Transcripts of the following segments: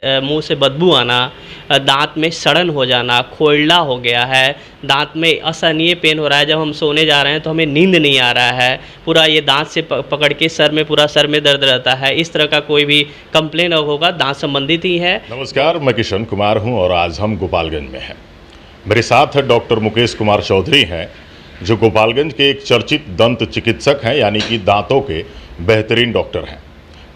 मुंह से बदबू आना, दांत में सड़न हो जाना, खोलना हो गया है, दांत में असहनीय पेन हो रहा है, जब हम सोने जा रहे हैं तो हमें नींद नहीं आ रहा है, पूरा ये दांत से पकड़ के सर में दर्द रहता है, इस तरह का कोई भी कंप्लेन होगा दांत संबंधित ही है। नमस्कार, मैं किशन कुमार हूं और आज हम गोपालगंज में हैं। मेरे साथ डॉक्टर मुकेश कुमार चौधरी हैं, जो गोपालगंज के एक चर्चित दंत चिकित्सक हैं, यानी कि दांतों के बेहतरीन डॉक्टर हैं।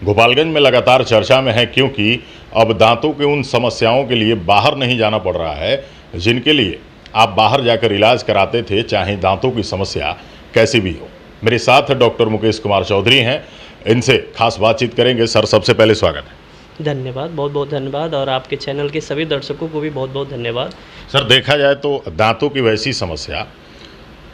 गोपालगंज में लगातार चर्चा में है क्योंकि अब दांतों के उन समस्याओं के लिए बाहर नहीं जाना पड़ रहा है जिनके लिए आप बाहर जाकर इलाज कराते थे, चाहे दांतों की समस्या कैसी भी हो। मेरे साथ डॉक्टर मुकेश कुमार चौधरी हैं, इनसे खास बातचीत करेंगे। सर, सबसे पहले स्वागत है। धन्यवाद, बहुत बहुत धन्यवाद, और आपके चैनल के सभी दर्शकों को भी बहुत बहुत धन्यवाद। सर, देखा जाए तो दांतों की वैसी समस्या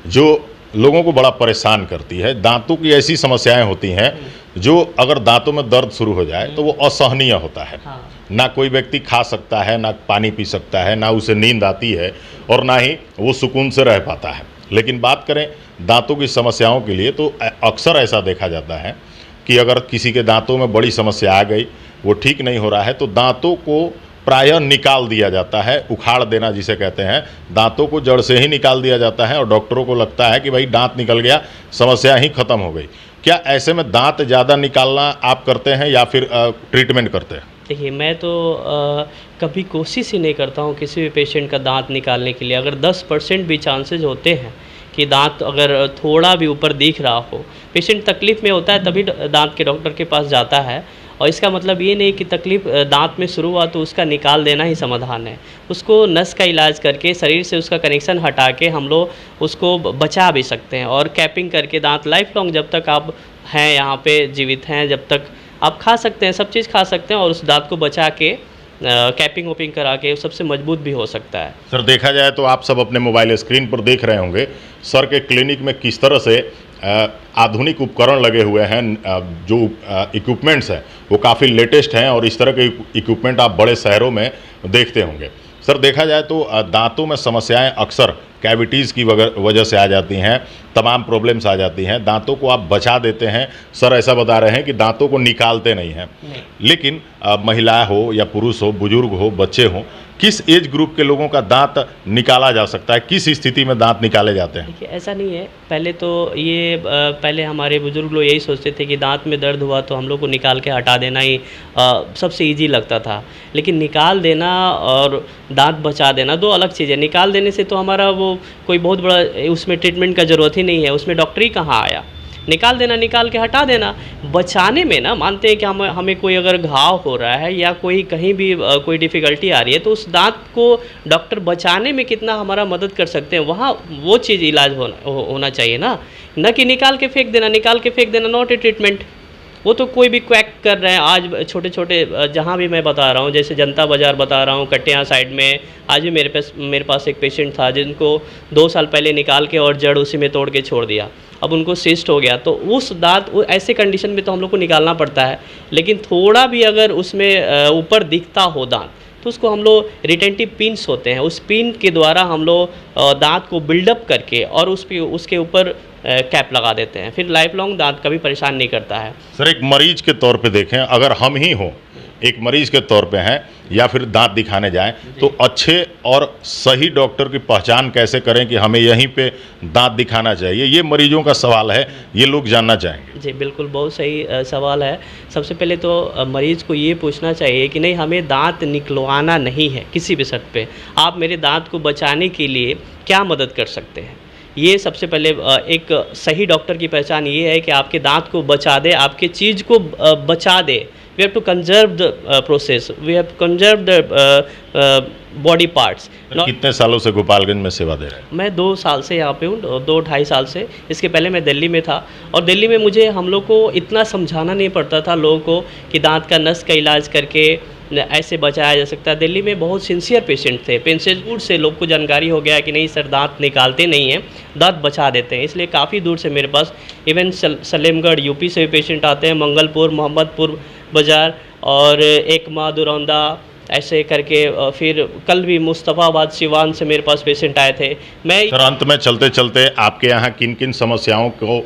जो लोगों को बड़ा परेशान करती है, दांतों की ऐसी समस्याएं होती हैं जो अगर दांतों में दर्द शुरू हो जाए तो वो असहनीय होता है। हाँ। ना कोई व्यक्ति खा सकता है, ना पानी पी सकता है, ना उसे नींद आती है और ना ही वो सुकून से रह पाता है। लेकिन बात करें दांतों की समस्याओं के लिए तो अक्सर ऐसा देखा जाता है कि अगर किसी के दांतों में बड़ी समस्या आ गई, वो ठीक नहीं हो रहा है, तो दांतों को प्रायः निकाल दिया जाता है, उखाड़ देना जिसे कहते हैं। दांतों को जड़ से ही निकाल दिया जाता है और डॉक्टरों को लगता है कि भाई दांत निकल गया, समस्या ही खत्म हो गई। क्या ऐसे में दांत ज़्यादा निकालना आप करते हैं या फिर ट्रीटमेंट करते हैं? देखिए, मैं तो कभी कोशिश ही नहीं करता हूँ किसी भी पेशेंट का दांत निकालने के लिए। अगर 10% भी चांसेज होते हैं कि दांत अगर थोड़ा भी ऊपर दिख रहा हो, पेशेंट तकलीफ़ में होता है तभी दांत के डॉक्टर के पास जाता है। और इसका मतलब ये नहीं कि तकलीफ़ दांत में शुरू हुआ तो उसका निकाल देना ही समाधान है। उसको नस का इलाज करके, शरीर से उसका कनेक्शन हटा के हम लोग उसको बचा भी सकते हैं, और कैपिंग करके दांत लाइफ लॉन्ग जब तक आप हैं यहाँ पे जीवित हैं, जब तक आप खा सकते हैं, सब चीज़ खा सकते हैं, और उस दांत को बचा के कैपिंग वोपिंग करा के सबसे मजबूत भी हो सकता है। सर, देखा जाए तो आप सब अपने मोबाइल स्क्रीन पर देख रहे होंगे सर के क्लिनिक में किस तरह से आधुनिक उपकरण लगे हुए हैं। जो इक्विपमेंट्स हैं वो काफ़ी लेटेस्ट हैं और इस तरह के इक्विपमेंट आप बड़े शहरों में देखते होंगे। सर, देखा जाए तो दांतों में समस्याएं अक्सर कैविटीज़ की वजह से आ जाती हैं, तमाम प्रॉब्लम्स आ जाती हैं। दांतों को आप बचा देते हैं, सर ऐसा बता रहे हैं कि दांतों को निकालते नहीं हैं। लेकिन महिला हो या पुरुष हो, बुजुर्ग हो, बच्चे हों, किस एज ग्रुप के लोगों का दांत निकाला जा सकता है? किस स्थिति में दांत निकाले जाते हैं? देखिए, ऐसा नहीं है। पहले तो ये पहले हमारे बुजुर्ग लोग यही सोचते थे कि दांत में दर्द हुआ तो हम लोग को निकाल के हटा देना ही सबसे इजी लगता था। लेकिन निकाल देना और दांत बचा देना दो अलग चीज़ है। निकाल देने से तो हमारा वो कोई बहुत बड़ा उसमें ट्रीटमेंट का ज़रूरत ही नहीं है, उसमें डॉक्टर ही कहाँ आया। निकाल देना, निकाल के हटा देना। बचाने में ना, मानते हैं कि हमें कोई अगर घाव हो रहा है या कोई कहीं भी कोई डिफ़िकल्टी आ रही है तो उस दांत को डॉक्टर बचाने में कितना हमारा मदद कर सकते हैं, वहाँ वो चीज़ इलाज होना चाहिए ना, न कि निकाल के फेंक देना। निकाल के फेंक देना नॉट ए ट्रीटमेंट। वो तो कोई भी क्वैक कर रहे हैं। आज छोटे छोटे जहाँ भी मैं बता रहा हूँ, जैसे जनता बाज़ार बता रहा हूँ, कटिया साइड में, आज भी मेरे पास एक पेशेंट था जिनको 2 साल पहले निकाल के और जड़ उसी में तोड़ के छोड़ दिया। अब उनको सिस्ट हो गया, तो उस दांत ऐसे कंडीशन में तो हम लोग को निकालना पड़ता है। लेकिन थोड़ा भी अगर उसमें ऊपर दिखता हो दांत तो उसको हम लोग रिटेंटिव पिन्स होते हैं, उस पिन के द्वारा हम लोग दांत को बिल्डअप करके और उसके ऊपर कैप लगा देते हैं। फिर लाइफ लॉन्ग दांत कभी परेशान नहीं करता है। सर, एक मरीज के तौर पे देखें, अगर हम ही हों, एक मरीज के तौर पे हैं या फिर दांत दिखाने जाएं, तो अच्छे और सही डॉक्टर की पहचान कैसे करें कि हमें यहीं पे दांत दिखाना चाहिए? ये मरीजों का सवाल है, ये लोग जानना चाहेंगे। जी बिल्कुल, बहुत सही सवाल है। सबसे पहले तो मरीज़ को ये पूछना चाहिए कि नहीं, हमें दांत निकलवाना नहीं है किसी भी शर्त पे। आप मेरे दांत को बचाने के लिए क्या मदद कर सकते हैं? ये सबसे पहले एक सही डॉक्टर की पहचान ये है कि आपके दांत को बचा दे, आपके चीज़ को बचा दे। We have to conserve the process, we have conserve the body parts. कितने सालों से गोपालगंज में सेवा दे रहे हैं? मैं 2 साल से यहाँ पे हूँ, 2-2.5 साल से। इसके पहले मैं दिल्ली में था, और दिल्ली में मुझे हम लोग को इतना समझाना नहीं पड़ता था लोगों को कि दांत का नस का इलाज करके ऐसे बचाया जा सकता है। दिल्ली में बहुत सिंसियर पेशेंट थे। पेंसिलपुर से लोग को जानकारी हो गया कि नहीं सर, दांत निकालते नहीं हैं, दांत बचा देते हैं। इसलिए काफ़ी दूर से मेरे पास इवन सलेमगढ़ यूपी से भी पेशेंट आते हैं, मंगलपुर, मोहम्मदपुर बाज़ार और एक माँ दुरौंदा, ऐसे करके फिर कल भी मुस्तफ़ाबाद सिवान से मेरे पास पेशेंट आए थे। मैं सर अंत में चलते चलते आपके यहाँ किन किन समस्याओं को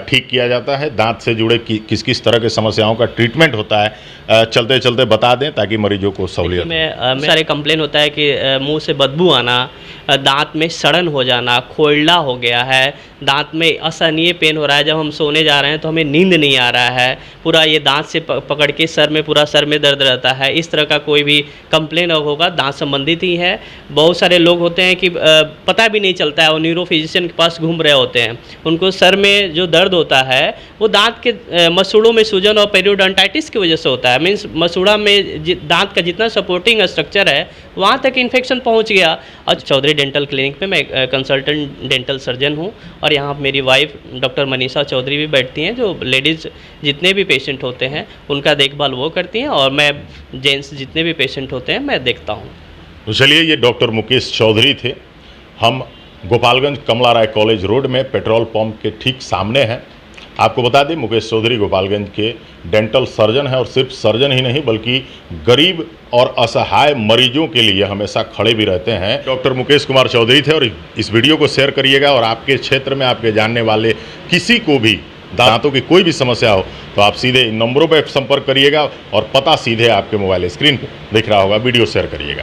ठीक किया जाता है, दांत से जुड़े किस किस तरह के समस्याओं का ट्रीटमेंट होता है, चलते चलते बता दें ताकि मरीजों को सहूलियत। में सारे कंप्लेन होता है कि मुंह से बदबू आना, दांत में सड़न हो जाना, खोलड़ा हो गया है, दांत में असहनीय पेन हो रहा है, जब हम सोने जा रहे हैं तो हमें नींद नहीं आ रहा है, पूरा ये दांत से पकड़ के सर में पूरा सर में दर्द रहता है। इस तरह का कोई भी कंप्लेन होगा दांत संबंधित ही है। बहुत सारे लोग होते हैं कि पता भी नहीं चलता है, वो न्यूरो फिजिशियन के पास घूम रहे होते हैं, उनको सर में जो दर्द होता है वो दांत के मसूड़ों में सूजन और पेरियोडोंटाइटिस की वजह से होता है। मीन्स मसूड़ा में दांत का जितना सपोर्टिंग स्ट्रक्चर है वहाँ तक इन्फेक्शन पहुँच गया। और चौधरी डेंटल क्लिनिक में मैं कंसल्टेंट डेंटल सर्जन हूँ और यहाँ मेरी वाइफ डॉक्टर मनीषा चौधरी भी बैठती हैं, जो लेडीज़ जितने भी पेशेंट होते हैं उनका देखभाल वो करती हैं और मैं जेंट्स जितने भी पेशेंट होते हैं मैं देखता हूँ। तो चलिए, ये डॉक्टर मुकेश चौधरी थे। हम गोपालगंज कमला राय कॉलेज रोड में पेट्रोल पंप के ठीक सामने हैं। आपको बता दें, मुकेश चौधरी गोपालगंज के डेंटल सर्जन हैं और सिर्फ सर्जन ही नहीं बल्कि गरीब और असहाय मरीजों के लिए हमेशा खड़े भी रहते हैं। डॉक्टर मुकेश कुमार चौधरी थे और इस वीडियो को शेयर करिएगा और आपके क्षेत्र में आपके जानने वाले किसी को भी दांतों की कोई भी समस्या हो तो आप सीधे इन नंबरों पर संपर्क करिएगा और पता सीधे आपके मोबाइल स्क्रीन पर दिख रहा होगा, वीडियो शेयर करिएगा।